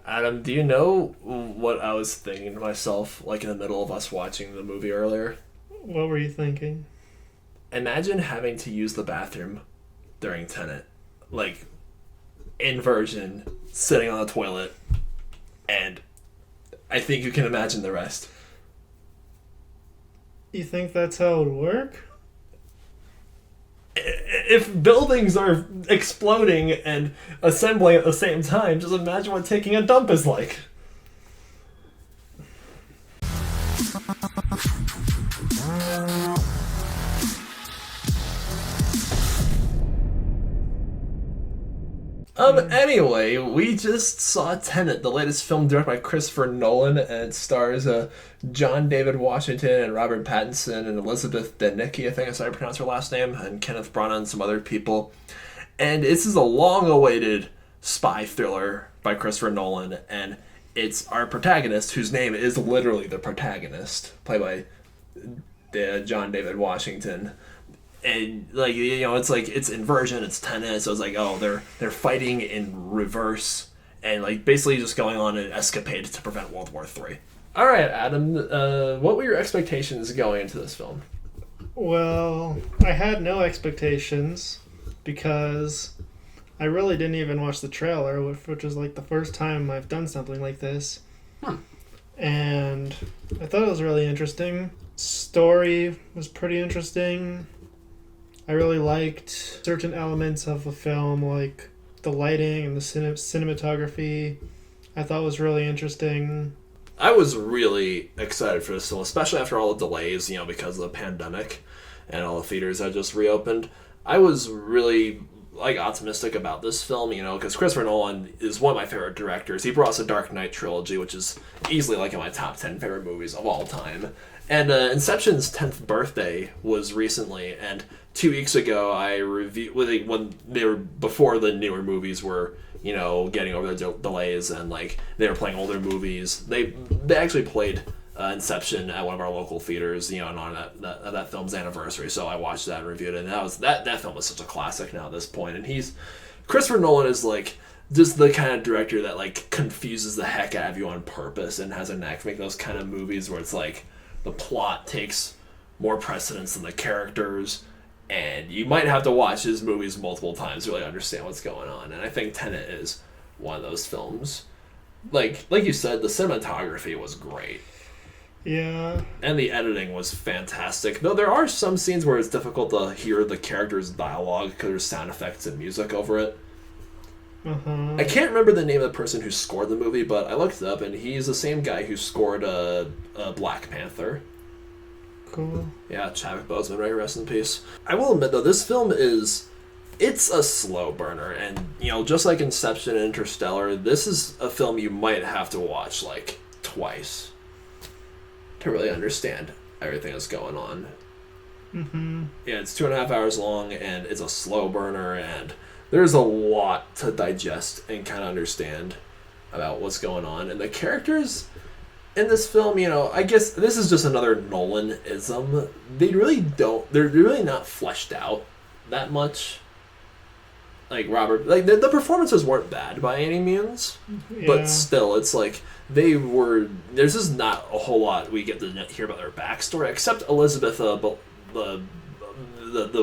Adam, do you know what I was thinking to myself, like in the middle of us watching the movie earlier? What were you thinking? Imagine having to use the bathroom during Tenet. Like, inversion, sitting on the toilet, and I think you can imagine the rest. You think that's how it would work? If buildings are exploding and assembling at the same time, just imagine what taking a dump is like. Anyway, we just saw Tenet, the latest film directed by Christopher Nolan, and it stars John David Washington and Robert Pattinson and Elizabeth Debicki, I think that's how I pronounce her last name, and Kenneth Branagh and some other people. And this is a long-awaited spy thriller by Christopher Nolan, and it's our protagonist, whose name is literally the protagonist, played by John David Washington. And it's inversion, it's Tenet, so it's like, oh, they're fighting in reverse and basically just going on an escapade to prevent World War III. All right, Adam, what were your expectations going into this film? Well, I had no expectations because I really didn't even watch the trailer, which was the first time I've done something like this. And I thought it was really interesting. Story was pretty interesting. I really liked certain elements of the film, like the lighting and the cinematography. I thought was really interesting. I was really excited for this film, especially after all the delays, because of the pandemic and all the theaters that just reopened. I was really optimistic about this film, because Christopher Nolan is one of my favorite directors. He brought us a Dark Knight trilogy, which is easily in my top 10 favorite movies of all time. And Inception's 10th birthday was recently, and 2 weeks ago I reviewed when they were before the newer movies were getting over their delays and they were playing older movies. They actually played Inception at one of our local theaters, on that film's anniversary. So I watched that and reviewed it, and that film is such a classic now at this point. And Christopher Nolan is just the kind of director that confuses the heck out of you on purpose and has a knack for making those kind of movies where it's the plot takes more precedence than the characters, and you might have to watch his movies multiple times to really understand what's going on. And I think Tenet is one of those films. Like you said, the cinematography was great. Yeah. And the editing was fantastic. Though there are some scenes where it's difficult to hear the characters' dialogue because there's sound effects and music over it. Uh-huh. I can't remember the name of the person who scored the movie, but I looked it up, and he's the same guy who scored Black Panther. Cool. Yeah, Chadwick Boseman, right? Rest in peace. I will admit, though, this film it's a slow burner, and, just like Inception and Interstellar, this is a film you might have to watch, twice to really understand everything that's going on. Mm-hmm. Yeah, it's 2.5 hours long, and it's a slow burner, and there's a lot to digest and kind of understand about what's going on. And the characters in this film, I guess this is just another Nolan-ism. They're really not fleshed out that much. Robert, the performances weren't bad by any means, Yeah. but still, it's there's just not a whole lot we get to hear about their backstory, except Elizabeth, the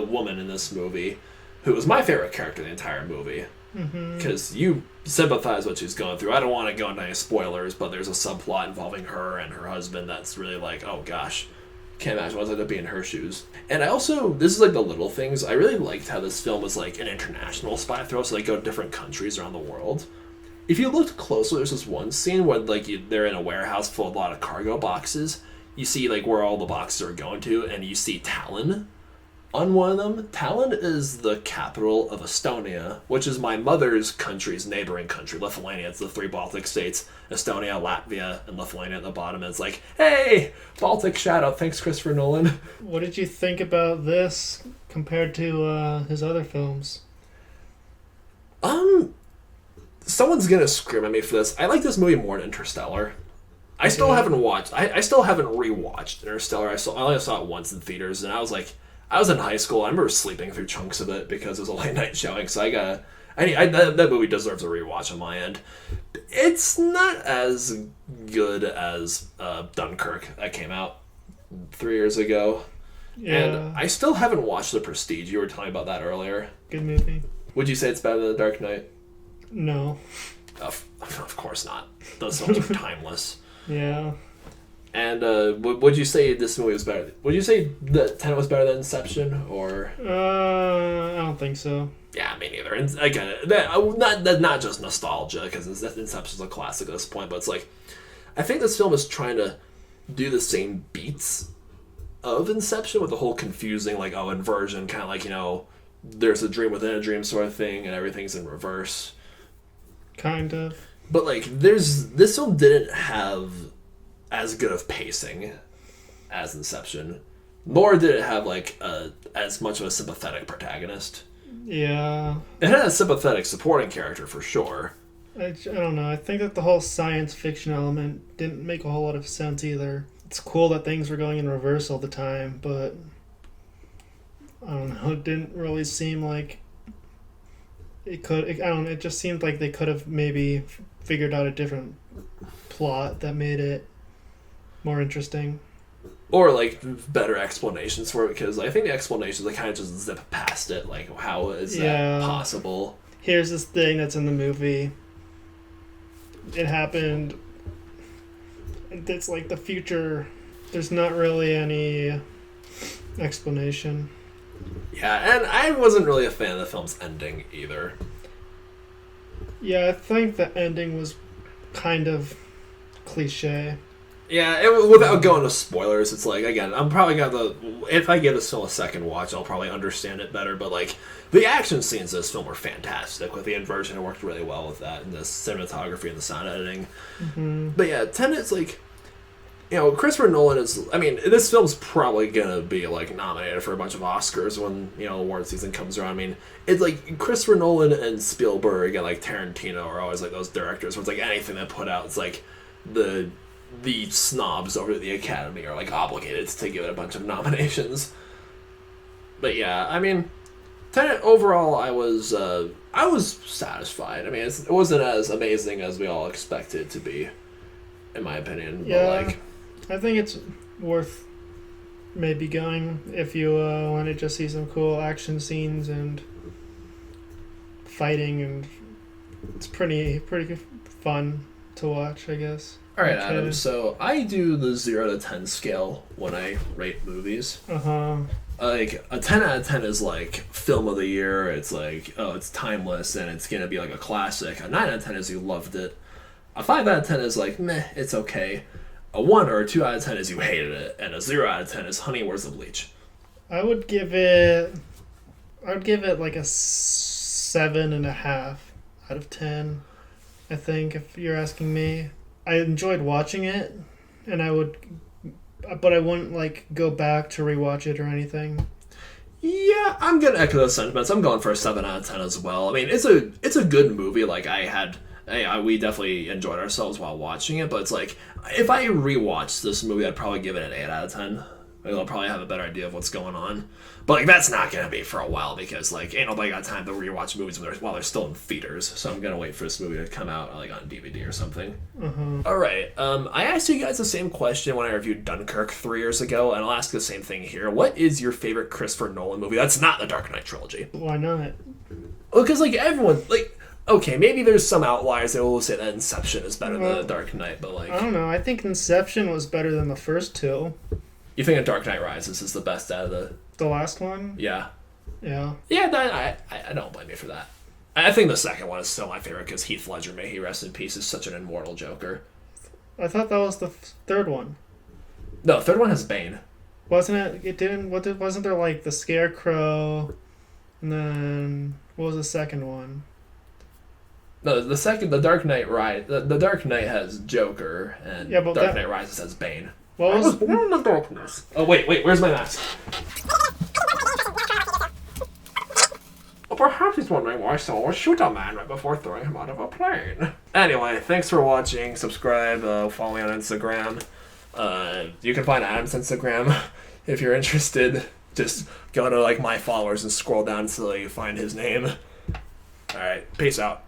woman in this movie, who was my favorite character in the entire movie. Because you sympathize with what she's going through. I don't want to go into any spoilers, but there's a subplot involving her and her husband that's really oh gosh, can't imagine what's to be in her shoes. And I also, this is the little things, I really liked how this film was an international spy thriller, so they go to different countries around the world. If you looked closely, there's this one scene where they're in a warehouse full of a lot of cargo boxes. You see where all the boxes are going to, and you see Tallinn on one of them. Tallinn is the capital of Estonia, which is my mother's country's neighboring country, Lithuania. It's the 3 Baltic states, Estonia, Latvia, and Lithuania at the bottom. And it's hey, Baltic shout out. Thanks, Christopher Nolan. What did you think about this compared to his other films? Someone's gonna scream at me for this. I like this movie more than Interstellar. I still haven't rewatched Interstellar. I only saw it once in theaters, and I was in high school. I remember sleeping through chunks of it because it was a late night showing. So I That movie deserves a rewatch on my end. It's not as good as Dunkirk that came out 3 years ago. Yeah. And I still haven't watched The Prestige. You were telling me about that earlier. Good movie. Would you say it's better than The Dark Knight? No. Of course not. Those films are timeless. Yeah. And would you say this movie was better? Would you say that Tenet was better than Inception, or? I don't think so. Yeah, me neither. And again, not just nostalgia, because Inception's a classic at this point, but it's like, I think this film is trying to do the same beats of Inception with the whole confusing, like, inversion, kind of like, there's a dream within a dream sort of thing, and everything's in reverse. Kind of. But, like, this film didn't have as good of pacing as Inception, nor did it have, like, as much of a sympathetic protagonist. Yeah. It had a sympathetic supporting character, for sure. I don't know. I think that the whole science fiction element didn't make a whole lot of sense either. It's cool that things were going in reverse all the time, but I don't know. It didn't really seem like it could. I don't know. It just seemed like they could have maybe figured out a different plot that made it more interesting. Or, like, better explanations for it, because I think the explanations, they kind of just zip past it. Like, how is that possible? Here's this thing that's in the movie. It happened. It's like the future. There's not really any explanation. Yeah, and I wasn't really a fan of the film's ending either. Yeah, I think the ending was kind of cliche. Yeah, without going to spoilers, it's like, again, I'm probably if I give this film a second watch, I'll probably understand it better, but, like, the action scenes in this film were fantastic. With the inversion, it worked really well with that, and the cinematography and the sound editing. Mm-hmm. But yeah, Tenet's, like, Christopher Nolan is, this film's probably gonna be, like, nominated for a bunch of Oscars when, award season comes around. It's like, Christopher Nolan and Spielberg and, like, Tarantino are always, like, those directors where it's, like, anything they put out, it's, like, the snobs over at the Academy are, like, obligated to give it a bunch of nominations. But yeah, Tenet, overall, I was satisfied. It wasn't as amazing as we all expected it to be, in my opinion. Yeah, but, like, I think it's worth maybe going if you want to just see some cool action scenes and fighting, and it's pretty fun to watch, I guess. All right, Adam. So I do the 0 to 10 scale when I rate movies. Like, a 10 out of 10 is like film of the year. It's like, oh, it's timeless and it's gonna be like a classic. A 9 out of 10 is you loved it. A 5 out of 10 is like, meh, it's okay. A 1 or a 2 out of 10 is you hated it, and a 0 out of 10 is honey, where's the bleach? I would give it like a 7.5 out of 10. I think, if you're asking me. I enjoyed watching it, but I wouldn't, like, go back to rewatch it or anything. Yeah, I'm gonna echo those sentiments. I'm going for a 7 out of 10 as well. It's a good movie. Like, we definitely enjoyed ourselves while watching it, but it's like, if I rewatched this movie, I'd probably give it an 8 out of 10. I'll probably have a better idea of what's going on. But, like, that's not going to be for a while, because, like, ain't nobody got time to rewatch movies while they're still in theaters. So I'm going to wait for this movie to come out, like, on DVD or something. All right. I asked you guys the same question when I reviewed Dunkirk 3 years ago, and I'll ask the same thing here. What is your favorite Christopher Nolan movie that's not the Dark Knight trilogy? Why not? Well, because, like, everyone, like, okay, maybe there's some outliers that will say that Inception is better than the Dark Knight, but, like, I don't know. I think Inception was better than the first two. You think that Dark Knight Rises is the best out of the last one? Yeah. Yeah. Yeah, I don't blame you for that. I think the second one is still my favorite because Heath Ledger, may he rest in peace, is such an immortal Joker. I thought that was the third one. No, the third one has Bane. Wasn't it? It didn't. Wasn't there, like, the Scarecrow, and then what was the second one? No, the Dark Knight the Dark Knight has Joker, and Dark Knight Rises has Bane. What was born in the darkness. Oh, wait, where's my mask? Well, perhaps he's wondering why someone would shoot a man right before throwing him out of a plane. Anyway, thanks for watching. Subscribe, follow me on Instagram. You can find Adam's Instagram if you're interested. Just go to, like, my followers and scroll down until you find his name. All right. Peace out.